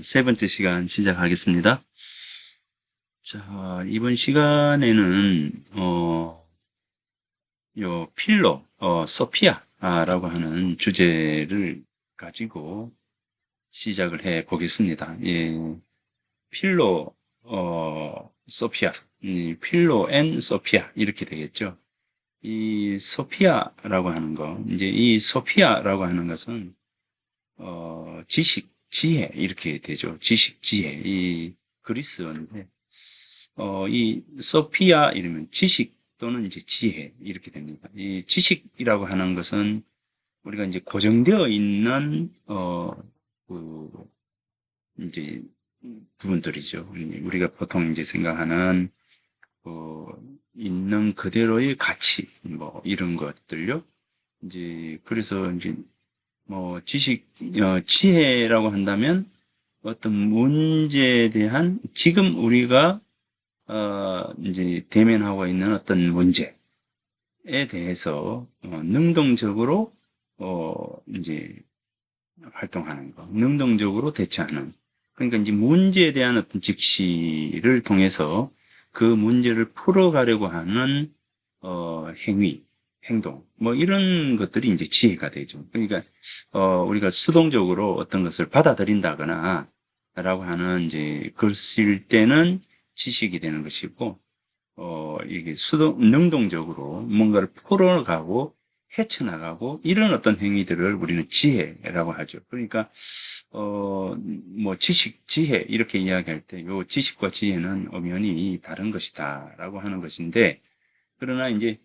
세 번째 시간 시작하겠습니다. 자, 이번 시간에는, 필로, 소피아라고 하는 주제를 가지고 시작을 해 보겠습니다. 예, 필로, 소피아, 필로 앤 소피아, 이렇게 되겠죠. 이 소피아라고 하는 거, 이제 이 소피아라고 하는 것은, 지식, 지혜, 이렇게 되죠. 지식, 지혜. 이 그리스어인데, 이 소피아 이러면 지식 또는 이제 지혜, 이렇게 됩니다. 이 지식이라고 하는 것은 우리가 이제 고정되어 있는, 그, 이제 부분들이죠. 우리가 보통 이제 생각하는, 그, 있는 그대로의 가치, 뭐, 이런 것들요. 이제, 그래서 이제 지혜라고 한다면 어떤 문제에 대한 지금 우리가, 이제 대면하고 있는 어떤 문제에 대해서, 능동적으로, 이제 활동하는 거, 능동적으로 대처하는. 그러니까 이제 문제에 대한 어떤 직시를 통해서 그 문제를 풀어가려고 하는, 행위, 행동, 뭐 이런 것들이 이제 지혜가 되죠. 그러니까, 우리가 수동적으로 어떤 것을 받아들인다거나 라고 하는 이제 글쓸 때는 지식이 되는 것이고, 이게 능동적으로 뭔가를 풀어가고 헤쳐나가고 이런 어떤 행위들을 우리는 지혜라고 하죠. 그러니까, 지식, 지혜 이렇게 이야기할 때 요 지식과 지혜는 엄연히 다른 것이다라고 하는 것인데, 그러나 이제,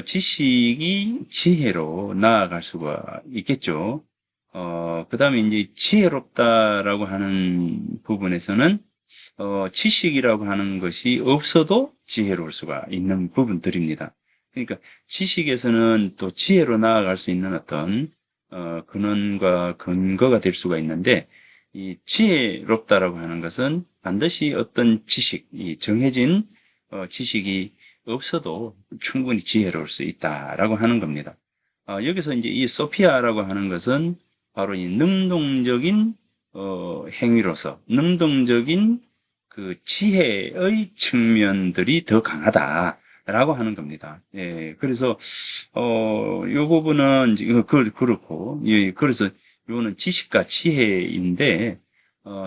지식이 지혜로 나아갈 수가 있겠죠. 그 다음에 이제 지혜롭다라고 하는 부분에서는 지식이라고 하는 것이 없어도 지혜로울 수가 있는 부분들입니다. 그러니까 지식에서는 또 지혜로 나아갈 수 있는 어떤 근원과 근거가 될 수가 있는데, 이 지혜롭다라고 하는 것은 반드시 어떤 지식, 이 정해진 지식이 없어도 충분히 지혜로울 수 있다라고 하는 겁니다. 여기서 이제 이 소피아라고 하는 것은 바로 이 능동적인 행위로서 능동적인 그 지혜의 측면들이 더 강하다라고 하는 겁니다. 예, 그래서 요 부분은 그렇고, 예, 그래서 요거는 지식과 지혜인데,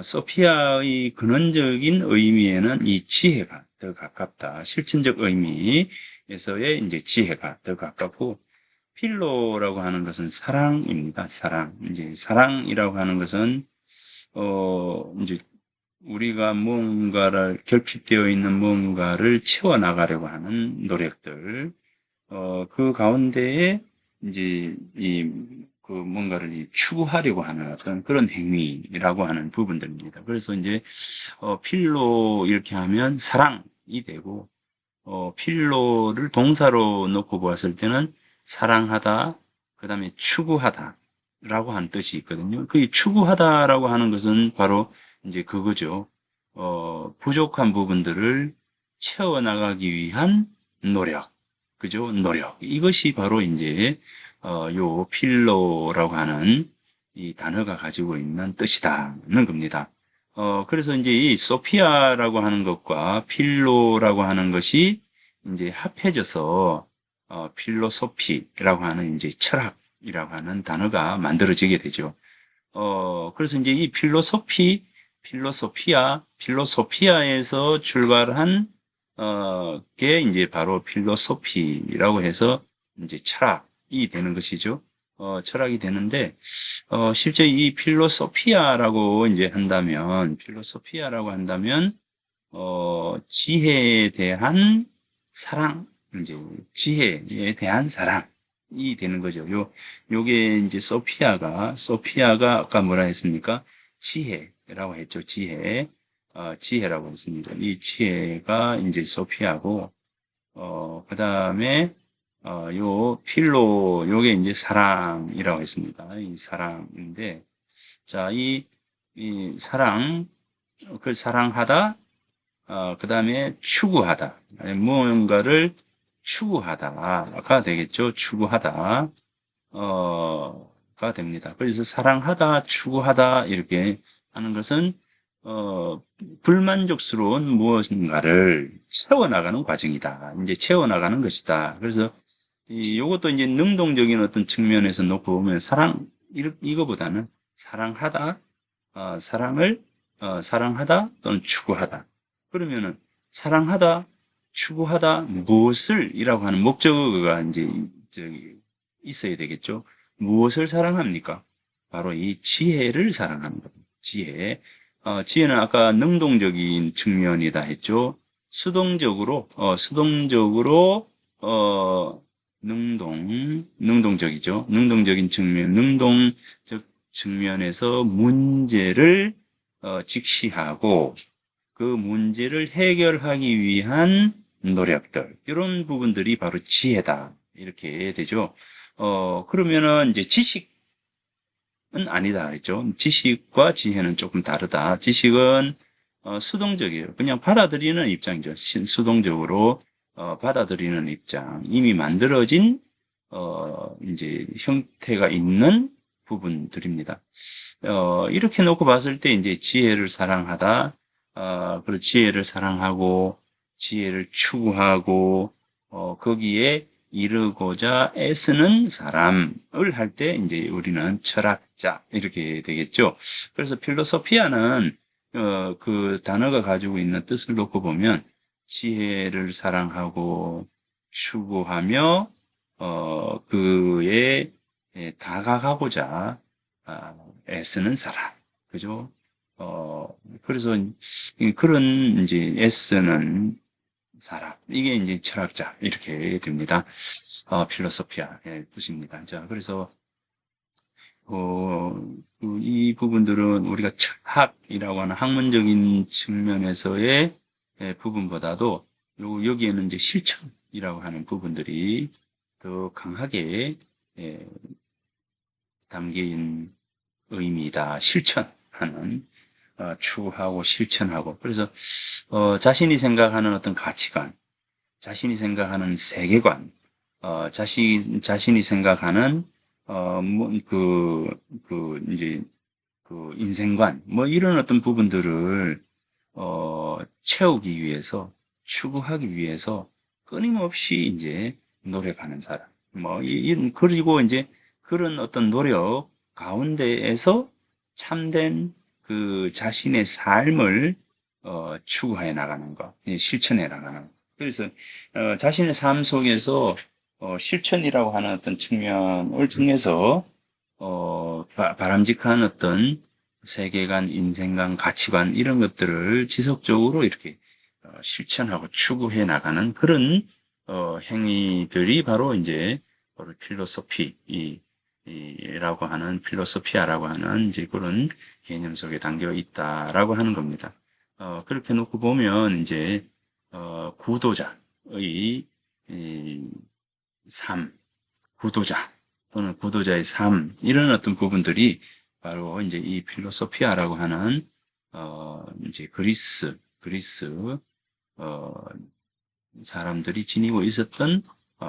소피아의 근원적인 의미에는 이 지혜가 더 가깝다. 실천적 의미에서의 이제 지혜가 더 가깝고, 필로라고 하는 것은 사랑입니다. 사랑. 이제 사랑이라고 하는 것은 이제 우리가 뭔가를 결핍되어 있는 뭔가를 채워나가려고 하는 노력들, 그 가운데에 이제 그 뭔가를 추구하려고 하는 어떤 그런 행위라고 하는 부분들입니다. 그래서 이제 필로 이렇게 하면 사랑이 되고, 필로를 동사로 놓고 보았을 때는 사랑하다, 그 다음에 추구하다라고 하는 뜻이 있거든요. 그 추구하다라고 하는 것은 바로 이제 그거죠. 부족한 부분들을 채워나가기 위한 노력. 그죠? 노력. 이것이 바로 이제, 요 필로라고 하는 이 단어가 가지고 있는 뜻이다는 겁니다. 그래서 이제 이 소피아라고 하는 것과 필로라고 하는 것이 이제 합해져서, 필로소피라고 하는 이제 철학이라고 하는 단어가 만들어지게 되죠. 그래서 이제 이 필로소피아에서 출발한, 게 이제 바로 필로소피라고 해서 이제 철학이 되는 것이죠. 철학이 되는데, 실제 이 필로소피아라고 한다면, 지혜에 대한 사랑, 이제 지혜에 대한 사랑이 되는 거죠. 요게 이제 소피아가 아까 뭐라 했습니까? 지혜라고 했죠. 지혜라고 했습니다. 이 지혜가 이제 소피아고, 그 다음에, 요게 이제 사랑이라고 했습니다. 이 사랑인데, 자, 이 사랑, 그 사랑하다, 그 다음에 추구하다. 무언가를 추구하다가 되겠죠. 추구하다. 가 됩니다. 그래서 사랑하다, 추구하다, 이렇게 하는 것은 불만족스러운 무엇인가를 채워나가는 과정이다. 이제 채워나가는 것이다. 그래서 요것도 이제 능동적인 어떤 측면에서 놓고 보면 이거보다는 사랑하다, 사랑하다 또는 추구하다. 그러면은 사랑하다, 추구하다 무엇을 이라고 하는 목적어가 이제 저기 있어야 되겠죠. 무엇을 사랑합니까? 바로 이 지혜를 사랑하는 겁니다. 지혜. 지혜는 아까 능동적인 측면이다 했죠. 수동적으로, 능동적이죠. 능동적 측면에서 문제를 직시하고 그 문제를 해결하기 위한 노력들, 이런 부분들이 바로 지혜다. 이렇게 되죠. 그러면은 이제 지식은 아니다. 그랬죠. 지식과 지혜는 조금 다르다. 지식은 수동적이에요. 그냥 받아들이는 입장이죠. 수동적으로 받아들이는 입장. 이미 만들어진 이제 형태가 있는 부분들입니다. 이렇게 놓고 봤을 때 이제 지혜를 사랑하다, 그리고 지혜를 사랑하고 지혜를 추구하고 거기에 이르고자 애쓰는 사람을 할 때 이제 우리는 철학자 이렇게 되겠죠. 그래서 필로소피아는 그 단어가 가지고 있는 뜻을 놓고 보면 지혜를 사랑하고 추구하며 그에 다가가고자 애쓰는 사람, 그죠? 그래서 그런 이제 애쓰는 사람, 이게 이제 철학자 이렇게 됩니다. 필로소피아의 뜻입니다. 자, 그래서 이 부분들은 우리가 철학이라고 하는 학문적인 측면에서의 부분보다도 여기에는 이제 실천이라고 하는 부분들이 더 강하게 담긴 의미다. 실천하는, 추구하고 실천하고. 그래서 자신이 생각하는 어떤 가치관, 자신이 생각하는 세계관, 자신이 생각하는 이제 그 인생관, 뭐 이런 어떤 부분들을 채우기 위해서, 추구하기 위해서 끊임없이 이제 노력하는 사람. 그리고 이제 그런 어떤 노력 가운데에서 참된 그 자신의 삶을 추구해 나가는 것, 실천해 나가는 것. 그래서 자신의 삶 속에서 실천이라고 하는 어떤 측면을 통해서 바람직한 어떤 세계관, 인생관, 가치관 이런 것들을 지속적으로 이렇게 실천하고 추구해 나가는 그런 행위들이 바로 이제 바로 필로소피라고 하는 필로소피아라고 하는 이제 그런 개념 속에 담겨 있다라고 하는 겁니다. 그렇게 놓고 보면 이제 구도자의 이 삶, 구도자 또는 구도자의 삶 이런 어떤 부분들이 바로 이제 이 필로소피아라고 하는 이제 그리스 어, 사람들이 지니고 있었던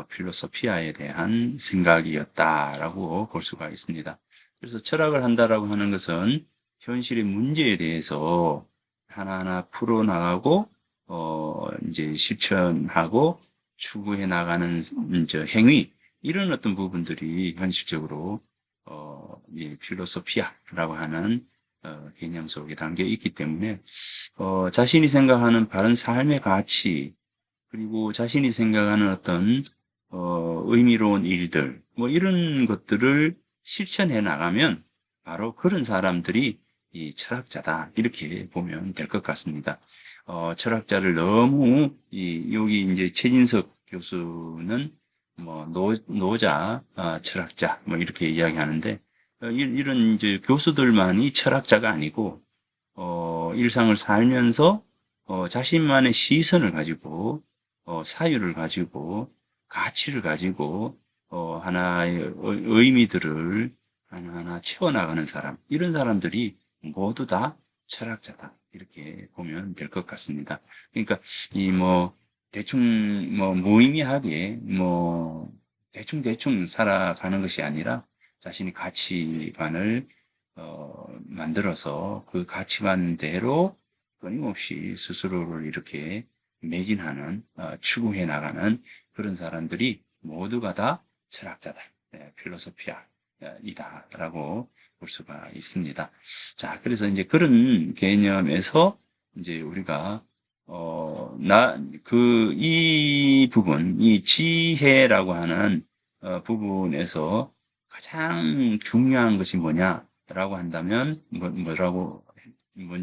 필로소피아에 대한 생각이었다라고 볼 수가 있습니다. 그래서 철학을 한다라고 하는 것은 현실의 문제에 대해서 하나하나 풀어나가고 이제 실천하고 추구해 나가는 이제 행위 이런 어떤 부분들이 현실적으로 이 필로소피아라고 하는 개념 속에 담겨 있기 때문에 자신이 생각하는 바른 삶의 가치 그리고 자신이 생각하는 어떤 의미로운 일들 뭐 이런 것들을 실천해 나가면 바로 그런 사람들이 이 철학자다 이렇게 보면 될 것 같습니다. 철학자를 너무 여기 이제 최진석 교수는 뭐 노자 철학자 뭐 이렇게 이야기하는데 이런 이제 교수들만이 철학자가 아니고 일상을 살면서 자신만의 시선을 가지고 사유를 가지고 가치를 가지고 하나의 의미들을 하나하나 채워나가는 사람 이런 사람들이 모두 다 철학자다 이렇게 보면 될 것 같습니다. 그러니까 이 뭐 대충 뭐 무의미하게 뭐 대충 살아가는 것이 아니라 자신의 가치관을 만들어서 그 가치관대로 끊임없이 스스로를 이렇게 매진하는, 추구해 나가는 그런 사람들이 모두가 다 철학자다, 필로소피아이다라고 볼 수가 있습니다. 자, 그래서 이제 그런 개념에서 이제 우리가 이 부분, 이 지혜라고 하는 부분에서 가장 중요한 것이 뭐냐라고 한다면,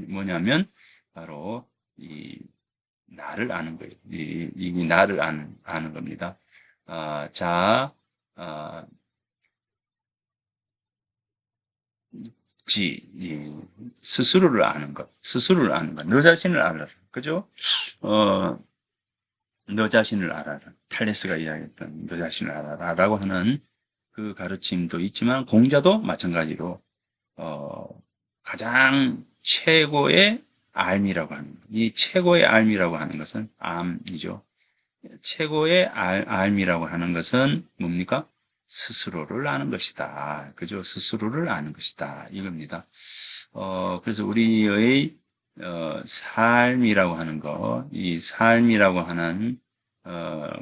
뭐냐면, 바로 이 나를 아는 거예요. 이 나를 아는 겁니다. 자, 아, 이 스스로를 아는 것, 너 자신을 알아라. 그죠? 어, 너 자신을 알아라. 탈레스가 이야기했던 너 자신을 알아라. 라고 하는 그 가르침도 있지만, 공자도 마찬가지로, 어, 가장 최고의 알미라고 하는, 이 최고의 알미라고 하는 것은 암이죠. 최고의 알미라고 하는 것은 뭡니까? 스스로를 아는 것이다. 그죠? 스스로를 아는 것이다. 이겁니다. 그래서 우리의 삶이라고 하는 거, 이 삶이라고 하는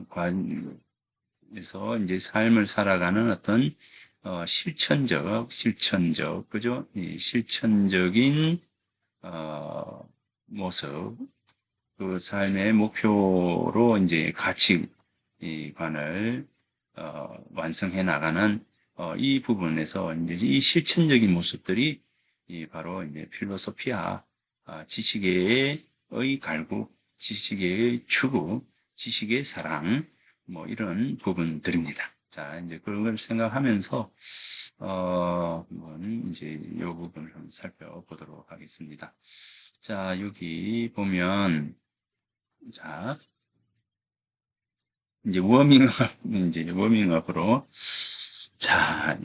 관에서 이제 삶을 살아가는 어떤 실천적, 그죠? 이 실천적인 모습, 그 삶의 목표로 이제 가치관을 완성해 나가는 이 부분에서 이제 이 실천적인 모습들이 바로 이제 필로소피아, 지식의 갈구, 지식의 추구, 지식의 사랑, 뭐 이런 부분들입니다. 자, 이제 그런 걸 생각하면서 한번 이제 이 부분을 한번 살펴보도록 하겠습니다. 자, 여기 보면 자, 이제 워밍업으로. 자,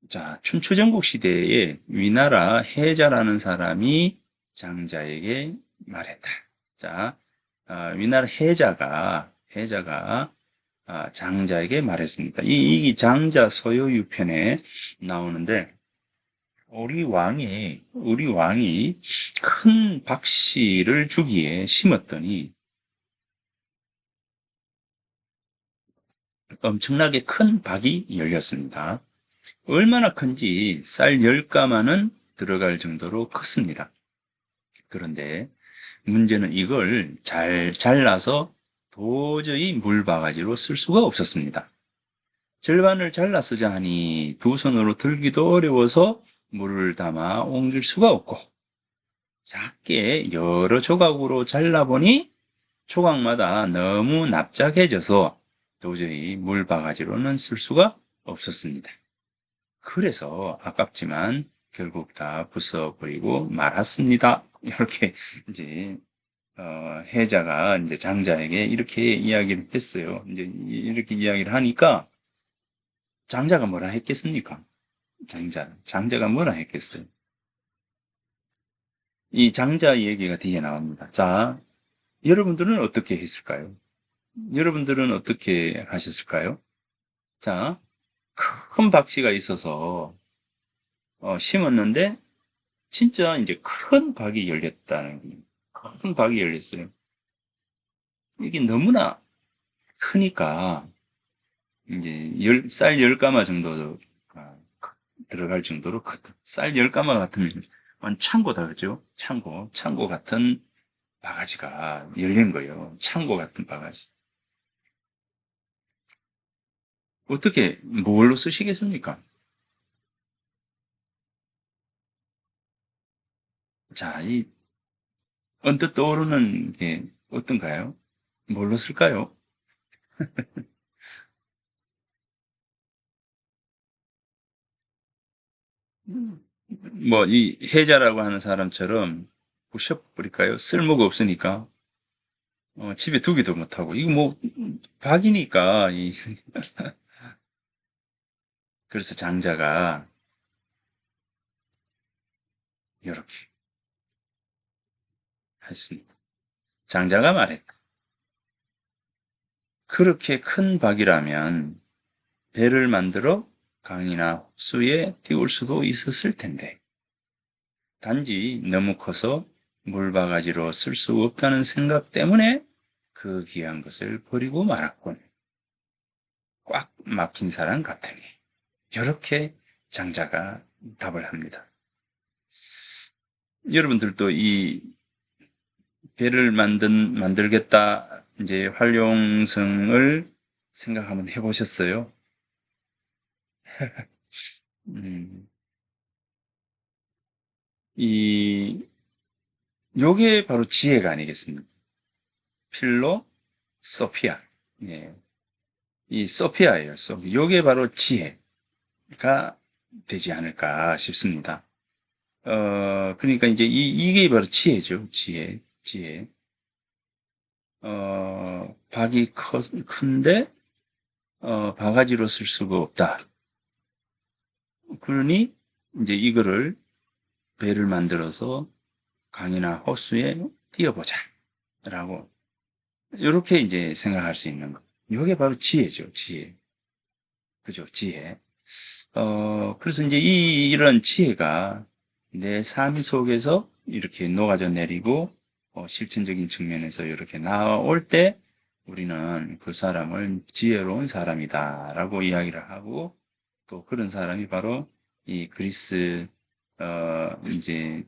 자, 춘추전국 시대에 위나라 해자라는 사람이 장자에게 말했다. 자, 위나라 해자가 장자에게 말했습니다. 이 장자 소요유편에 나오는데, 우리 왕이 큰 박씨를 주기에 심었더니 엄청나게 큰 박이 열렸습니다. 얼마나 큰지 쌀 10가마는 들어갈 정도로 컸습니다. 그런데 문제는 이걸 잘 잘라서 도저히 물바가지로 쓸 수가 없었습니다. 절반을 잘라 쓰자 하니 두 손으로 들기도 어려워서 물을 담아 옮길 수가 없고, 작게 여러 조각으로 잘라보니 조각마다 너무 납작해져서 도저히 물바가지로는 쓸 수가 없었습니다. 그래서 아깝지만 결국 다 부숴버리고 말았습니다. 이렇게 이제 해자가 이제 장자에게 이렇게 이야기를 했어요. 이제 이렇게 이야기를 하니까 장자가 뭐라 했겠습니까? 장자가 뭐라 했겠어요? 이 장자 얘기가 뒤에 나옵니다. 자, 여러분들은 어떻게 했을까요? 여러분들은 어떻게 하셨을까요? 자, 큰 박씨가 있어서 심었는데 진짜 이제 큰 박이 열렸다는 거예요. 큰 박이 열렸어요. 이게 너무나 크니까 이제 쌀 10가마 정도 들어갈 정도로 컸다. 쌀 10가마 같으면 창고다, 그죠? 창고 같은 바가지가 열린 거예요. 창고 같은 바가지. 어떻게, 뭘로 쓰시겠습니까? 자, 이 언뜻 떠오르는 게 어떤가요? 뭘로 쓸까요? 뭐, 이 해자라고 하는 사람처럼 부셔버릴까요? 쓸모가 없으니까. 집에 두기도 못하고. 이거 뭐, 박이니까. 그래서 장자가 이렇게 했습니다. 장자가 말했다. 그렇게 큰 박이라면 배를 만들어 강이나 호수에 띄울 수도 있었을 텐데 단지 너무 커서 물바가지로 쓸 수 없다는 생각 때문에 그 귀한 것을 버리고 말았군. 꽉 막힌 사람 같으니. 이렇게 장자가 답을 합니다. 여러분들도 이 배를 만들겠다, 이제 활용성을 생각 한번 해보셨어요? 음, 요게 바로 지혜가 아니겠습니까? 필로, 소피아. 예. 이 소피아예요. 요게 바로 지혜가 되지 않을까 싶습니다. 그러니까 이제 이게 바로 지혜죠. 지혜. 박이 큰데, 바가지로 쓸 수가 없다. 그러니, 이제 이거를 배를 만들어서 강이나 호수에 띄워보자. 라고, 이렇게 이제 생각할 수 있는 거. 이게 바로 지혜죠. 지혜. 그죠? 지혜. 그래서 이제 이런 지혜가 내 삶 속에서 이렇게 녹아져 내리고, 실천적인 측면에서 이렇게 나올 때 우리는 그 사람을 지혜로운 사람이다라고 이야기를 하고, 또 그런 사람이 바로 이 그리스, 이제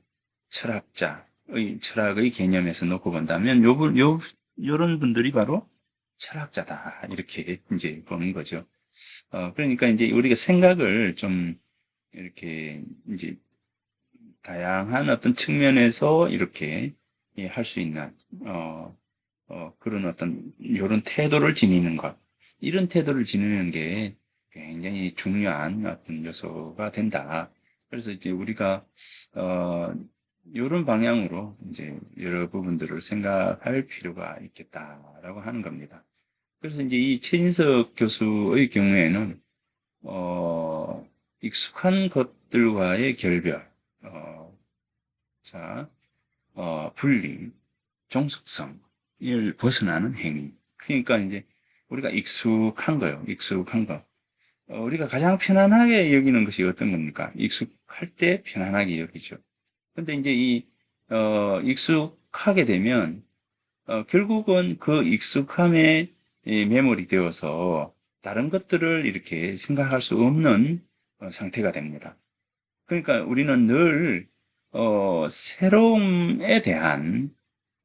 철학의 개념에서 놓고 본다면 요런 분들이 바로 철학자다. 이렇게 이제 보는 거죠. 그러니까 이제 우리가 생각을 좀 이렇게 이제 다양한 어떤 측면에서 이렇게 할 수 있는, 그런 어떤, 이런 태도를 지니는 것. 이런 태도를 지니는 게 굉장히 중요한 어떤 요소가 된다. 그래서 이제 우리가, 이런 방향으로 이제 여러 부분들을 생각할 필요가 있겠다라고 하는 겁니다. 그래서 이제 이 최진석 교수의 경우에는 익숙한 것들과의 결별, 어, 자, 분리, 종속성을 벗어나는 행위. 그러니까 이제 우리가 익숙한 거요. 익숙한 거. 우리가 가장 편안하게 여기는 것이 어떤 겁니까? 익숙할 때 편안하게 여기죠. 근데 이제 익숙하게 되면, 결국은 그 익숙함에 매몰이 되어서 다른 것들을 이렇게 생각할 수 없는 상태가 됩니다. 그러니까 우리는 늘 새로움에 대한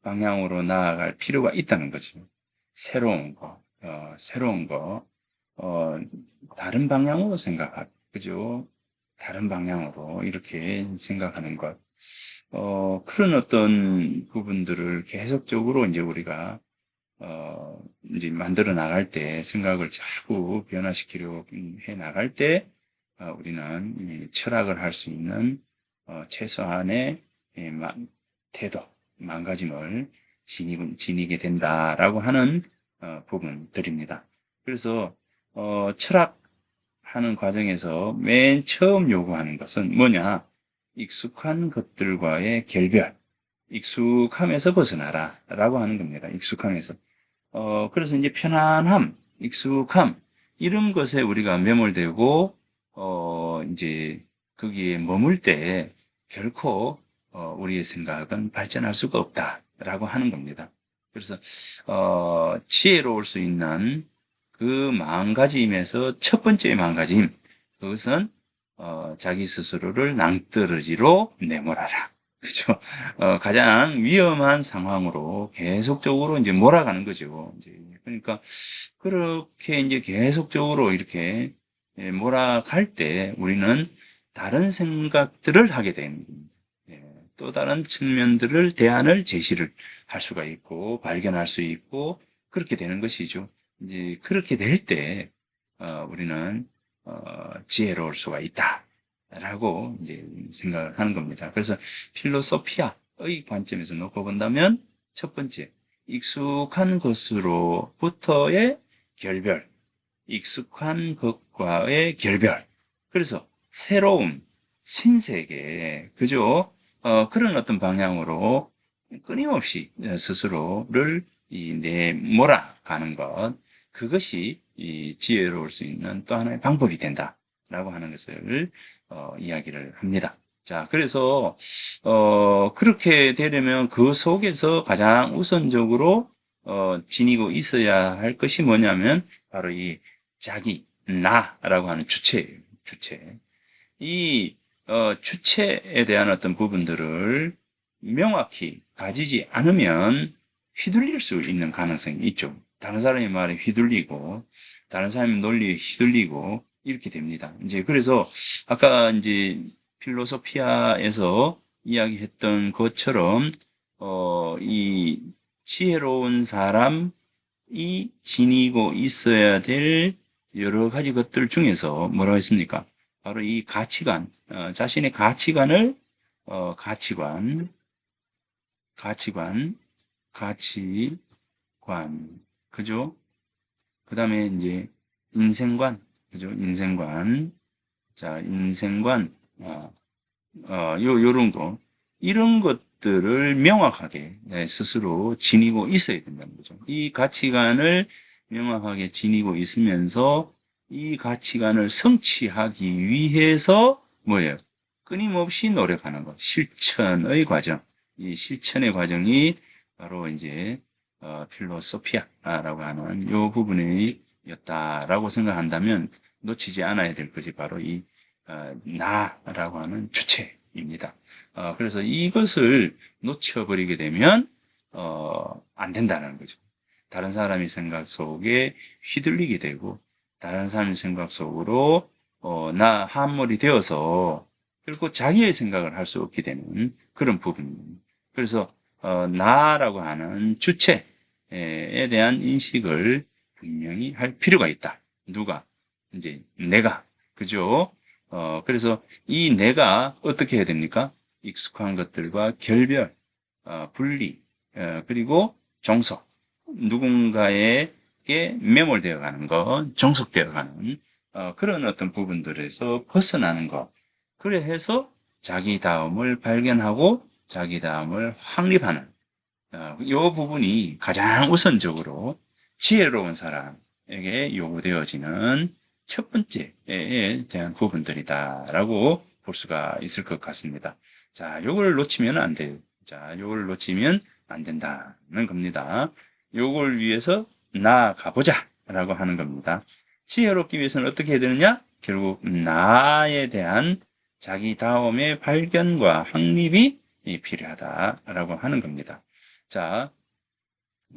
방향으로 나아갈 필요가 있다는 거죠. 새로운 거, 어, 다른 방향으로 생각하고, 그죠? 다른 방향으로 이렇게 생각하는 것. 그런 어떤 부분들을 계속적으로 이제 우리가 이제 만들어 나갈 때, 생각을 자꾸 변화시키려고 해 나갈 때, 우리는 이 철학을 할 수 있는, 최소한의 태도, 마음가짐을 지니게 된다라고 하는, 부분들입니다. 그래서, 철학하는 과정에서 맨 처음 요구하는 것은 뭐냐? 익숙한 것들과의 결별, 익숙함에서 벗어나라 라고 하는 겁니다. 익숙함에서. 그래서 이제 편안함, 익숙함, 이런 것에 우리가 매몰되고, 이제 거기에 머물 때 결코, 우리의 생각은 발전할 수가 없다라고 하는 겁니다. 그래서, 지혜로울 수 있는 그 마음가짐에서 첫 번째 마음가짐, 그것은, 자기 스스로를 낭떠러지로 내몰아라. 그죠? 가장 위험한 상황으로 계속적으로 이제 몰아가는 거죠. 이제 그러니까 그렇게 이제 계속적으로 이렇게 몰아갈 때 우리는 다른 생각들을 하게 됩니다. 예, 또 다른 측면들을 대안을 제시를 할 수가 있고 발견할 수 있고 그렇게 되는 것이죠. 이제 그렇게 될 때 우리는 지혜로울 수가 있다. 라고 이제 생각을 하는 겁니다. 그래서 필로소피아의 관점에서 놓고 본다면 첫 번째, 익숙한 것으로부터의 결별, 익숙한 것과의 결별. 그래서 새로움, 신세계, 그죠? 그런 어떤 방향으로 끊임없이 스스로를 내몰아가는 것, 그것이 이 지혜로울 수 있는 또 하나의 방법이 된다. 라고 하는 것을 이야기를 합니다. 자, 그래서 그렇게 되려면 그 속에서 가장 우선적으로 지니고 있어야 할 것이 뭐냐면 바로 이 자기, 나라고 하는 주체예요. 주체. 이 주체에 대한 어떤 부분들을 명확히 가지지 않으면 휘둘릴 수 있는 가능성이 있죠. 다른 사람의 말에 휘둘리고, 다른 사람의 논리에 휘둘리고, 이렇게 됩니다. 이제 그래서 아까 이제 필로소피아에서 이야기했던 것처럼, 이 지혜로운 사람이 지니고 있어야 될 여러 가지 것들 중에서 뭐라고 했습니까? 바로 이 가치관, 자신의 가치관을, 가치관, 가치관, 가치관, 그죠? 그 다음에 이제 인생관, 그죠? 인생관, 자, 인생관, 요런 거, 이런 것들을 명확하게 스스로 지니고 있어야 된다는 거죠. 이 가치관을 명확하게 지니고 있으면서 이 가치관을 성취하기 위해서 뭐예요? 끊임없이 노력하는 것, 실천의 과정. 이 실천의 과정이 바로 이제 필로소피아라고 하는 요 부분이었다라고 생각한다면 놓치지 않아야 될 것이 바로 이 나라고 하는 주체입니다. 그래서 이것을 놓쳐버리게 되면 안 된다는 거죠. 다른 사람의 생각 속에 휘둘리게 되고 다른 사람의 생각 속으로 나 함몰이 되어서 결국 자기의 생각을 할 수 없게 되는 그런 부분입니다. 그래서 나라고 하는 주체에 대한 인식을 분명히 할 필요가 있다. 누가? 이제 내가. 그죠? 그래서 이 내가 어떻게 해야 됩니까? 익숙한 것들과 결별, 분리, 그리고 종속. 누군가에게 매몰되어 가는 것, 종속되어 가는 그런 어떤 부분들에서 벗어나는 것. 그래 해서 자기다움을 발견하고 자기다움을 확립하는 이 부분이 가장 우선적으로 지혜로운 사람에게 요구되어지는 첫 번째에 대한 부분들이다라고 볼 수가 있을 것 같습니다. 자, 요걸 놓치면 안 돼요. 자, 요걸 놓치면 안 된다는 겁니다. 요걸 위해서 나아가보자 라고 하는 겁니다. 지혜롭기 위해서는 어떻게 해야 되느냐? 결국 나에 대한 자기다움의 발견과 확립이 필요하다라고 하는 겁니다. 자,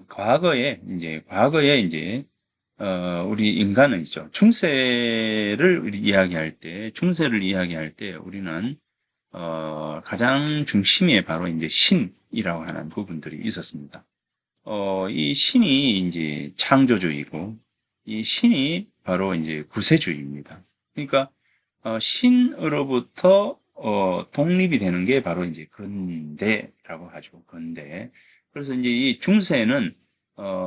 과거에 이제, 우리 인간은 있죠. 충세를 이야기할 때 우리는, 가장 중심에 바로 이제 신이라고 하는 부분들이 있었습니다. 이 신이 이제 창조주이고, 이 신이 바로 이제 구세주입니다. 그러니까, 신으로부터, 독립이 되는 게 바로 이제 근대라고 하죠. 근대. 그래서 이제 이 중세는,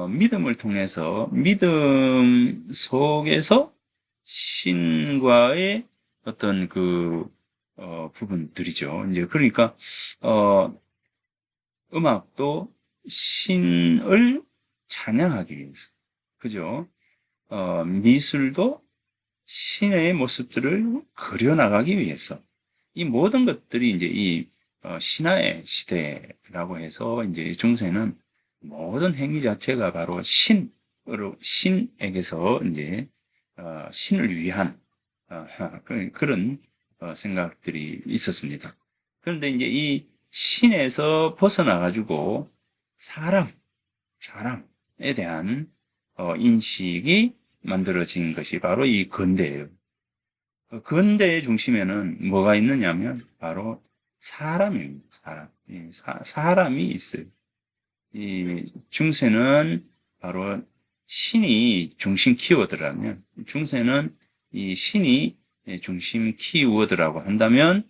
믿음을 통해서, 믿음 속에서 신과의 어떤 부분들이죠. 이제 그러니까, 어, 음악도 신을 찬양하기 위해서. 그죠? 미술도 신의 모습들을 그려나가기 위해서. 이 모든 것들이 이제 이 신화의 시대라고 해서 이제 중세는 모든 행위 자체가 바로 신에게서 이제 신을 위한 그런 생각들이 있었습니다. 그런데 이제 이 신에서 벗어나 가지고 사람, 사람에 대한 인식이 만들어진 것이 바로 이 근대예요. 근대의 중심에는 뭐가 있느냐면 바로 사람입니다. 사람. 사람이 있어요. 이 중세는 바로 신이 중심 키워드라면 중세는 이 신이 중심 키워드라고 한다면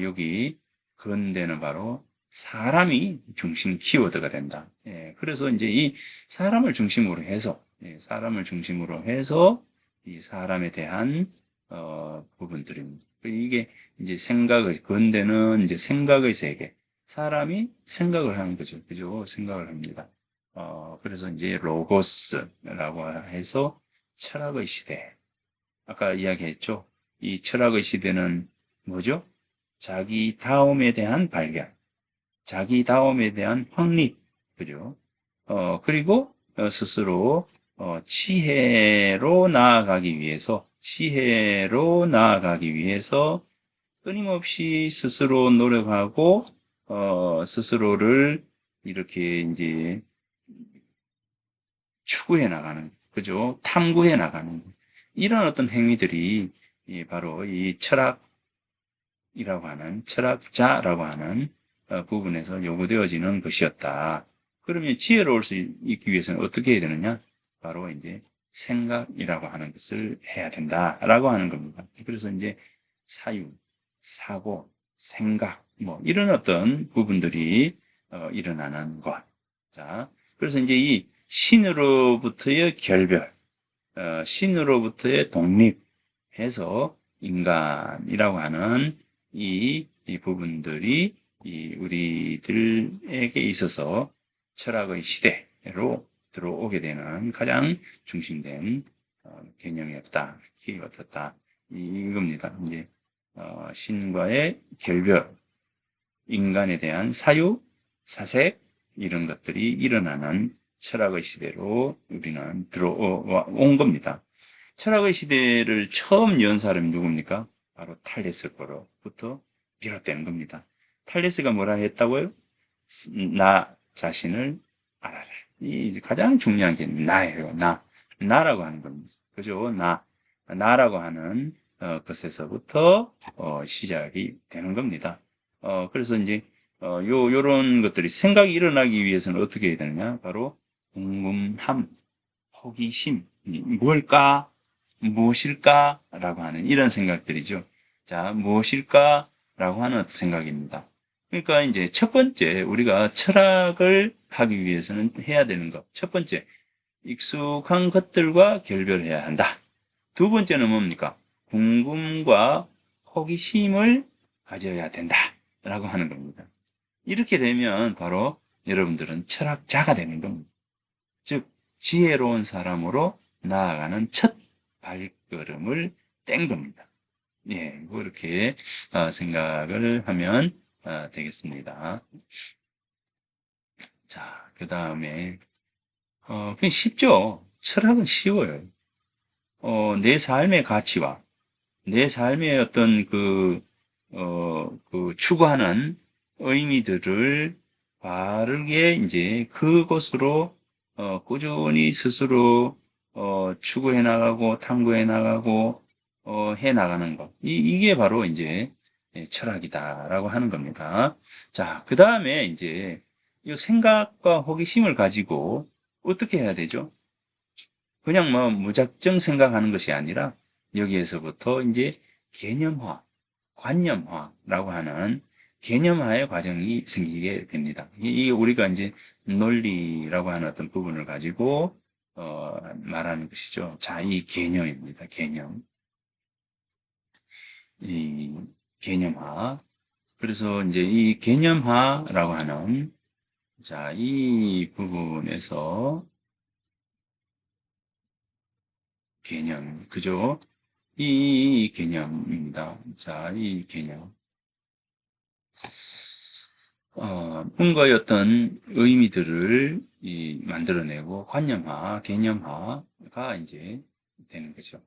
여기 근대는 바로 사람이 중심 키워드가 된다. 그래서 이제 이 사람을 중심으로 해서 사람을 중심으로 해서 이 사람에 대한 부분들입니다. 이게 이제 근대는 이제 생각의 세계. 사람이 생각을 하는 거죠. 그죠? 생각을 합니다. 그래서 이제 로고스라고 해서 철학의 시대. 아까 이야기했죠. 이 철학의 시대는 뭐죠? 자기 다움에 대한 발견, 자기 다움에 대한 확립, 그죠? 그리고 스스로 지혜로 나아가기 위해서 끊임없이 스스로 노력하고 스스로를 이렇게 이제 추구해 나가는, 그죠? 탐구해 나가는 이런 어떤 행위들이 바로 이 철학자라고 하는 부분에서 요구되어지는 것이었다. 그러면 지혜로울 수 있기 위해서는 어떻게 해야 되느냐? 바로 이제 생각이라고 하는 것을 해야 된다라고 하는 겁니다. 그래서 이제 사유, 사고, 생각, 뭐 이런 어떤 부분들이 일어나는 것. 자, 그래서 이제 이 신으로부터의 결별, 신으로부터의 독립해서 인간이라고 하는 이 부분들이 우리들에게 있어서 철학의 시대로 들어오게 되는 가장 중심된 개념이었다, 키였었다 이겁니다. 이제 신과의 결별, 인간에 대한 사유, 사색 이런 것들이 일어나는 철학의 시대로 우리는 들어온 겁니다. 철학의 시대를 처음 연 사람이 누굽니까? 바로 탈레스로부터 비롯되는 겁니다. 탈레스가 뭐라 했다고요? 나 자신을 알아라. 이 가장 중요한 게 나예요. 나라고 하는 겁니다. 그죠? 나라고 하는 것에서부터 시작이 되는 겁니다. 그래서 이제 요런 것들이 생각이 일어나기 위해서는 어떻게 해야 되느냐? 바로 궁금함, 호기심, 뭘까? 무엇일까? 라고 하는 이런 생각들이죠. 자, 무엇일까? 라고 하는 생각입니다. 그러니까 이제 첫 번째, 우리가 철학을 하기 위해서는 해야 되는 것. 첫 번째, 익숙한 것들과 결별해야 한다. 두 번째는 뭡니까? 궁금과 호기심을 가져야 된다. 라고 하는 겁니다. 이렇게 되면 바로 여러분들은 철학자가 되는 겁니다. 즉, 지혜로운 사람으로 나아가는 첫 발걸음을 뗀 겁니다. 예, 그렇게 생각을 하면 되겠습니다. 자, 그 다음에 그냥 쉽죠. 철학은 쉬워요. 내 삶의 가치와 내 삶의 어떤 그 추구하는 의미들을 바르게 이제 그것으로 꾸준히 스스로 추구해 나가고 탐구해 나가고 해 나가는 것. 이게 바로 이제 철학이다라고 하는 겁니다. 자, 그 다음에 이제 이 생각과 호기심을 가지고 어떻게 해야 되죠? 그냥 뭐 무작정 생각하는 것이 아니라 여기에서부터 이제 개념화, 관념화라고 하는 개념화의 과정이 생기게 됩니다. 이 우리가 이제 논리라고 하는 어떤 부분을 가지고 말하는 것이죠. 자, 이 개념입니다. 개념. 이 개념화. 그래서 이제 이 개념화라고 하는 자, 이 부분에서 개념, 그죠? 이 개념입니다. 자, 이 개념. 뭔가의 어떤 의미들을 만들어내고 개념화가 이제 되는 거죠.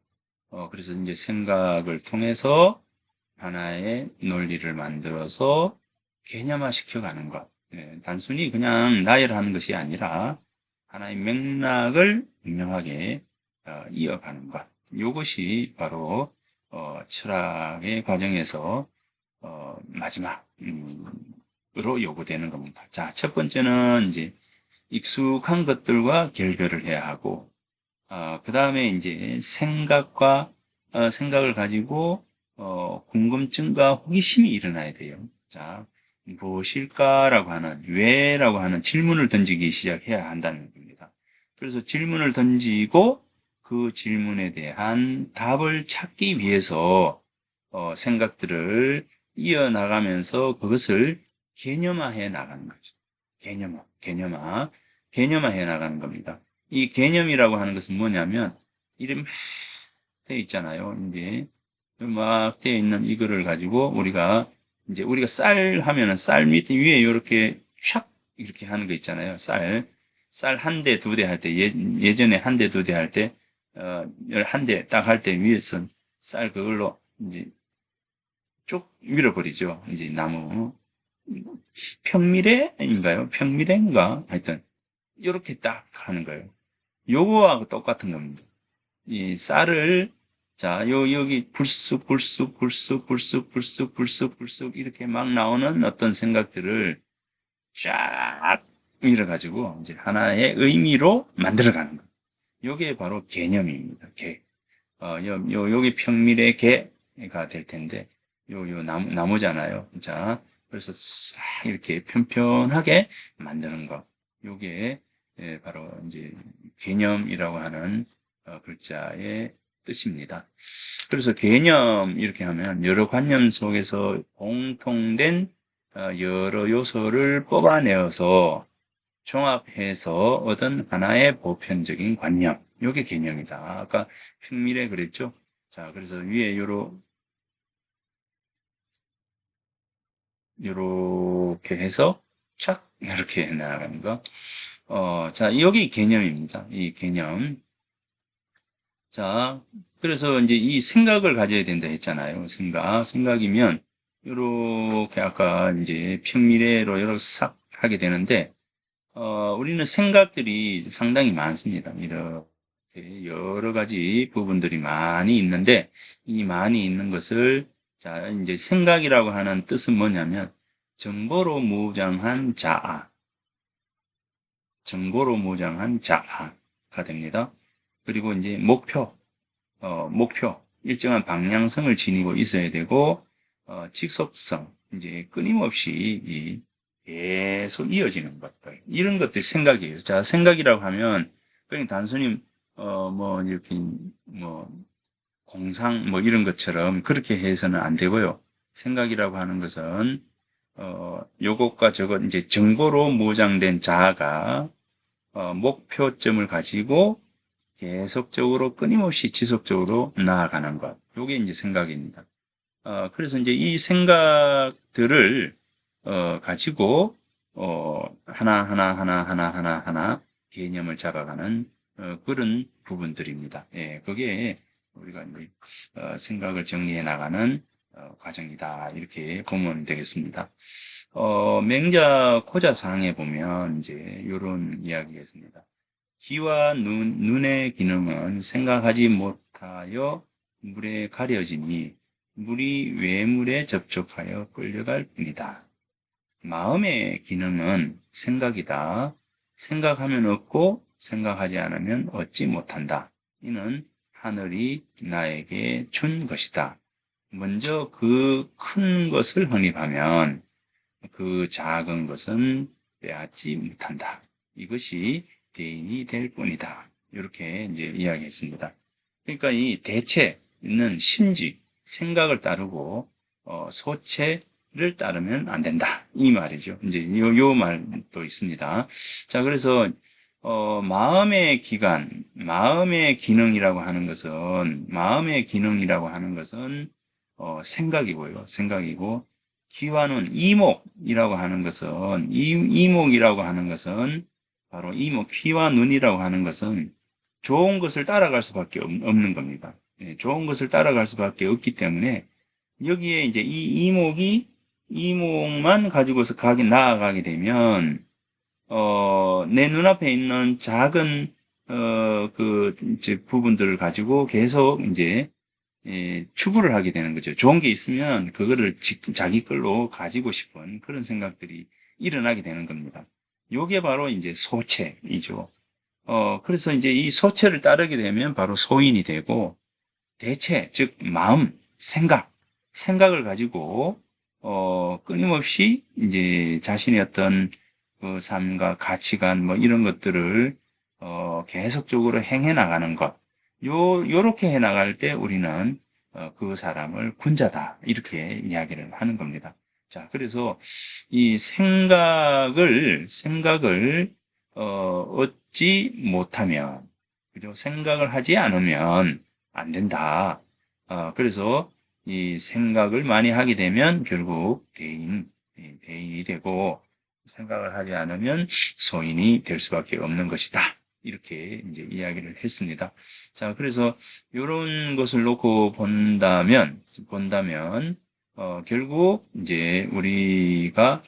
그래서 이제 생각을 통해서 하나의 논리를 만들어서 개념화 시켜가는 것. 예, 단순히 그냥 나열하는 것이 아니라 하나의 맥락을 분명하게 이어가는 것. 이것이 바로 철학의 과정에서 마지막으로 요구되는 겁니다. 자, 첫 번째는 이제 익숙한 것들과 결별을 해야 하고, 그 다음에 이제 생각을 가지고, 궁금증과 호기심이 일어나야 돼요. 자, 무엇일까라고 하는, 왜라고 하는 질문을 던지기 시작해야 한다는 겁니다. 그래서 질문을 던지고 그 질문에 대한 답을 찾기 위해서, 생각들을 이어나가면서 그것을 개념화해 나가는 거죠. 개념화해 나가는 겁니다. 이 개념이라고 하는 것은 뭐냐면, 이름 되어 있잖아요. 이제, 막 되어 있는 이거를 가지고 우리가 쌀 하면은 쌀 밑에 위에 이렇게 촥 이렇게 하는 거 있잖아요. 쌀 한 대, 두 대 할 때, 예전에 한 대, 두 대 할 때, 한 대 딱 할 때 위에서 쌀 그걸로 이제 쭉 밀어버리죠. 이제 나무. 평미래인가요? 평미래인가? 하여튼, 이렇게 딱 하는 거예요. 요거하고 똑같은 겁니다. 이 쌀을 자, 여기 불쑥 불쑥 불쑥 불쑥 불쑥 불쑥 불쑥 이렇게 막 나오는 어떤 생각들을 쫙 밀어가지고 이제 하나의 의미로 만들어가는 거. 요게 바로 개념입니다. 요게 평밀의 개가 될 텐데, 나무잖아요. 자, 그래서 싹 이렇게 편편하게 만드는 거. 요게, 바로 이제 개념이라고 하는 글자의 뜻입니다. 그래서 개념 이렇게 하면 여러 관념 속에서 공통된 여러 요소를 뽑아내어서 종합해서 얻은 하나의 보편적인 관념. 요게 개념이다. 아까 평밀에 그랬죠? 자, 그래서 위에 요렇게 해서 착 이렇게 나가는 거. 자, 여기 개념입니다. 이 개념. 자, 그래서 이제 이 생각을 가져야 된다 했잖아요. 생각이면 요렇게 아까 이제 평미래로 이렇게 싹 하게 되는데 우리는 생각들이 상당히 많습니다. 이렇게 여러 가지 부분들이 많이 있는데, 이 많이 있는 것을, 자, 이제 생각이라고 하는 뜻은 뭐냐면, 정보로 무장한 자아, 정보로 무장한 자아가 됩니다. 그리고 이제 목표, 일정한 방향성을 지니고 있어야 되고, 직속성, 이제 끊임없이 계속 이어지는 것들. 이런 것들이 생각이에요. 자, 생각이라고 하면, 그냥 단순히, 이렇게, 뭐, 공상, 이런 것처럼 그렇게 해서는 안 되고요. 생각이라고 하는 것은, 요것과 저것, 이제 정보로 무장된 자아가, 목표점을 가지고 계속적으로 끊임없이 지속적으로 나아가는 것. 요게 이제 생각입니다. 그래서 이제 이 생각들을 가지고 하나 개념을 잡아가는 그런 부분들입니다. 예, 그게 우리가 이제 생각을 정리해 나가는 과정이다. 이렇게 보면 되겠습니다. 맹자 코자상에 보면 이제 이런 이야기가 있습니다. 귀와 눈의 기능은 생각하지 못하여 물에 가려지니 물이 외물에 접촉하여 끌려갈 뿐이다. 마음의 기능은 생각이다. 생각하면 얻고 생각하지 않으면 얻지 못한다. 이는 하늘이 나에게 준 것이다. 먼저 그 큰 것을 확립하면 그 작은 것은 빼앗지 못한다. 이것이 대인이 될 뿐이다. 이렇게 이제 이야기했습니다. 그러니까 이 대체는 심지, 생각을 따르고 소체를 따르면 안 된다. 이 말이죠. 이제 요 말도 있습니다. 자, 그래서 마음의 기능이라고 하는 것은 생각이고요. 생각이고 기와는 이목이라고 하는 것은 이목이라고 하는 것은 바로 귀와 눈이라고 하는 것은 좋은 것을 따라갈 수밖에 없는 겁니다. 예, 좋은 것을 따라갈 수밖에 없기 때문에 여기에 이제 이 이목만 가지고서 나아가게 되면 내 눈앞에 있는 작은 이제 부분들을 가지고 계속 이제 추구를 하게 되는 거죠. 좋은 게 있으면 그거를 자기 걸로 가지고 싶은 그런 생각들이 일어나게 되는 겁니다. 요게 바로 이제 소체이죠. 그래서 이제 이 소체를 따르게 되면 바로 소인이 되고, 대체, 즉, 생각을 가지고, 끊임없이 이제 자신의 어떤 그 삶과 가치관 이런 것들을, 계속적으로 행해 나가는 것. 요렇게 해 나갈 때 우리는, 그 사람을 군자다. 이렇게 이야기를 하는 겁니다. 자, 그래서 이 생각을, 얻지 못하면, 그죠? 생각을 하지 않으면 안 된다. 그래서 이 생각을 많이 하게 되면 결국 대인이 되고 생각을 하지 않으면 소인이 될 수밖에 없는 것이다. 이렇게 이제 이야기를 했습니다. 자, 그래서 이런 것을 놓고 본다면, 결국 이제 우리가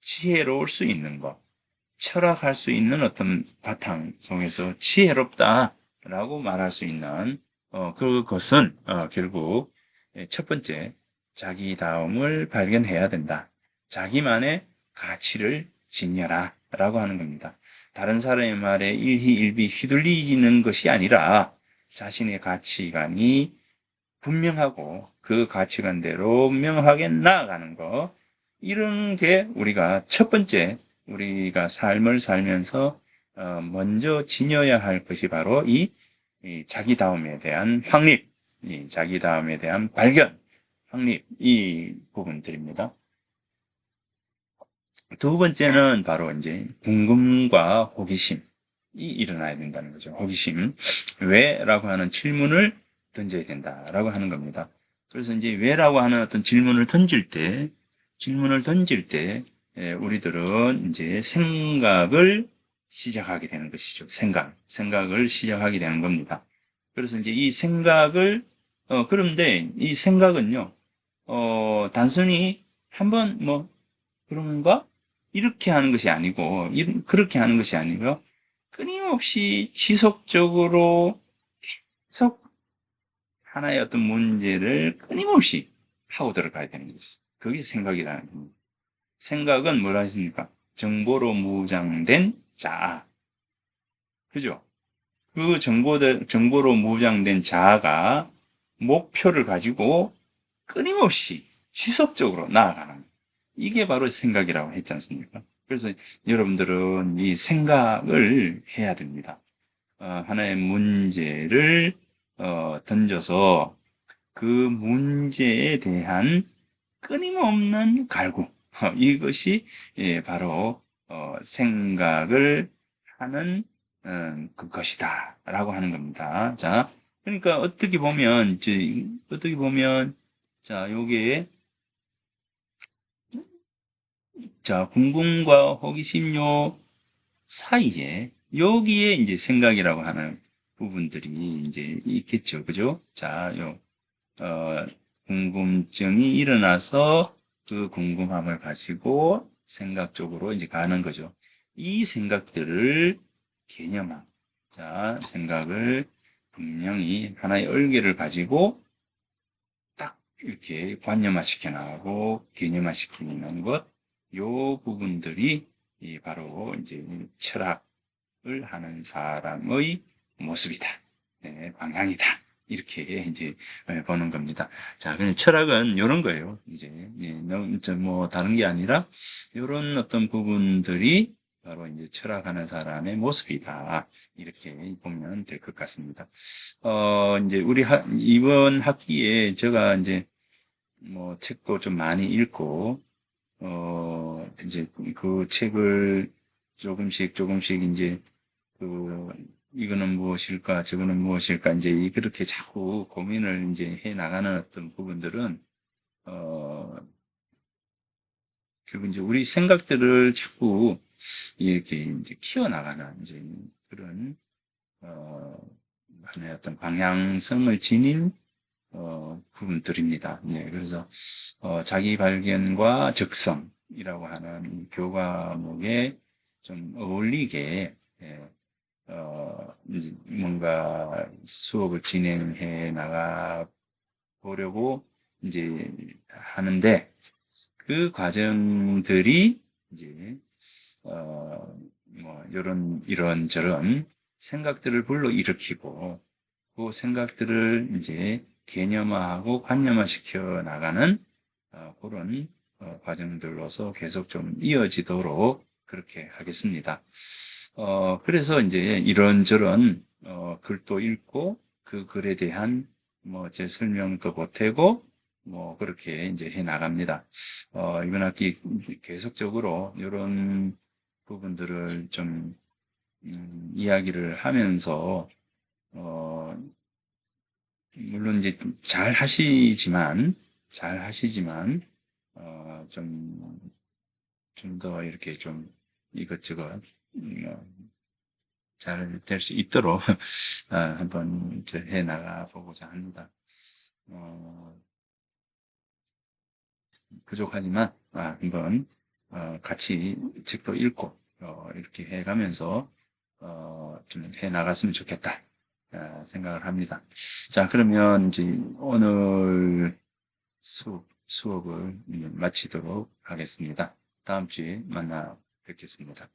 지혜로울 수 있는 것, 철학할 수 있는 어떤 바탕 속에서 지혜롭다라고 말할 수 있는 그것은 결국 첫 번째 자기다움을 발견해야 된다. 자기만의 가치를 지녀라 라고 하는 겁니다. 다른 사람의 말에 일희일비 휘둘리는 것이 아니라 자신의 가치관이 분명하고 그 가치관대로 명확하게 나아가는 것, 이런 게 우리가 첫 번째 우리가 삶을 살면서 먼저 지녀야 할 것이 바로 이 자기다움에 대한 확립, 이 자기다움에 대한 발견, 확립, 이 부분들입니다. 두 번째는 바로 이제 궁금과 호기심이 일어나야 된다는 거죠. 호기심. 왜? 라고 하는 질문을 던져야 된다라고 하는 겁니다. 그래서 이제 왜라고 하는 어떤 질문을 던질 때, 우리들은 이제 생각을 시작하게 되는 것이죠. 생각을 시작하게 되는 겁니다. 그래서 이제 이 생각을, 그런데 이 생각은요, 단순히 한번 그런가? 이렇게 하는 것이 아니고, 그렇게 하는 것이 아니고, 끊임없이 지속적으로 계속 하나의 어떤 문제를 끊임없이 하고 들어가야 되는 것이죠. 그게 생각이라는 겁니다. 생각은 뭐라 했습니까? 정보로 무장된 자아. 그죠? 그 정보로 무장된 자아가 목표를 가지고 끊임없이 지속적으로 나아가는 이게 바로 생각이라고 했지 않습니까? 그래서 여러분들은 이 생각을 해야 됩니다. 하나의 문제를 던져서 그 문제에 대한 끊임없는 갈구. 이것이 바로 생각을 하는 그것이다라고 하는 겁니다. 자, 그러니까 어떻게 보면 자, 요게 자, 궁금과 호기심 요 사이에 여기에 이제 생각이라고 하는 부분들이 이제 있겠죠. 그죠? 자, 어, 궁금증이 일어나서 그 궁금함을 가지고 생각 쪽으로 이제 가는 거죠. 이 생각들을 개념화. 자, 생각을 분명히 하나의 얼개를 가지고 딱 이렇게 관념화 시켜 나가고 개념화 시키는 것, 요 부분들이 바로 이제 철학을 하는 사람의 모습이다. 네, 방향이다. 이렇게 이제 보는 겁니다. 자, 그냥 철학은 이런 거예요. 이제 너무 뭐 다른 게 아니라 이런 어떤 부분들이 바로 이제 철학하는 사람의 모습이다. 이렇게 보면 될 것 같습니다. 이제 이번 학기에 제가 이제 뭐 책도 좀 많이 읽고, 이제 그 책을 조금씩 이제 그, 이거는 무엇일까, 저거는 무엇일까, 이제 그렇게 자꾸 고민을 이제 해 나가는 어떤 부분들은, 어, 결국 이제 우리 생각들을 자꾸 이렇게 이제 키워나가는 이제 그런, 어, 하나의 어떤 방향성을 지닌 부분들입니다. 네, 그래서 자기 발견과 적성이라고 하는 교과목에 좀 어울리게 이제 뭔가 수업을 진행해 나가 보려고 이제 하는데 그 과정들이 이제 뭐 이런저런 생각들을 불러일으키고 그 생각들을 이제 개념화하고 관념화시켜 나가는 그런 과정들로서 계속 좀 이어지도록 그렇게 하겠습니다. 그래서 이제 이런저런 글도 읽고 그 글에 대한 뭐 제 설명도 보태고 뭐 그렇게 이제 해 나갑니다. 이번 학기 계속적으로 이런 부분들을 좀 이야기를 하면서 어, 물론 이제 잘 하시지만, 좀 더 이렇게 좀 이것저것, 잘 될 수 있도록, 한번 해 나가 보고자 합니다. 어, 부족하지만, 한번, 같이 책도 읽고, 이렇게 해 가면서, 좀 해 나갔으면 좋겠다, 생각을 합니다. 자, 그러면 이제 오늘 수업을 마치도록 하겠습니다. 다음 주에 만나 뵙겠습니다.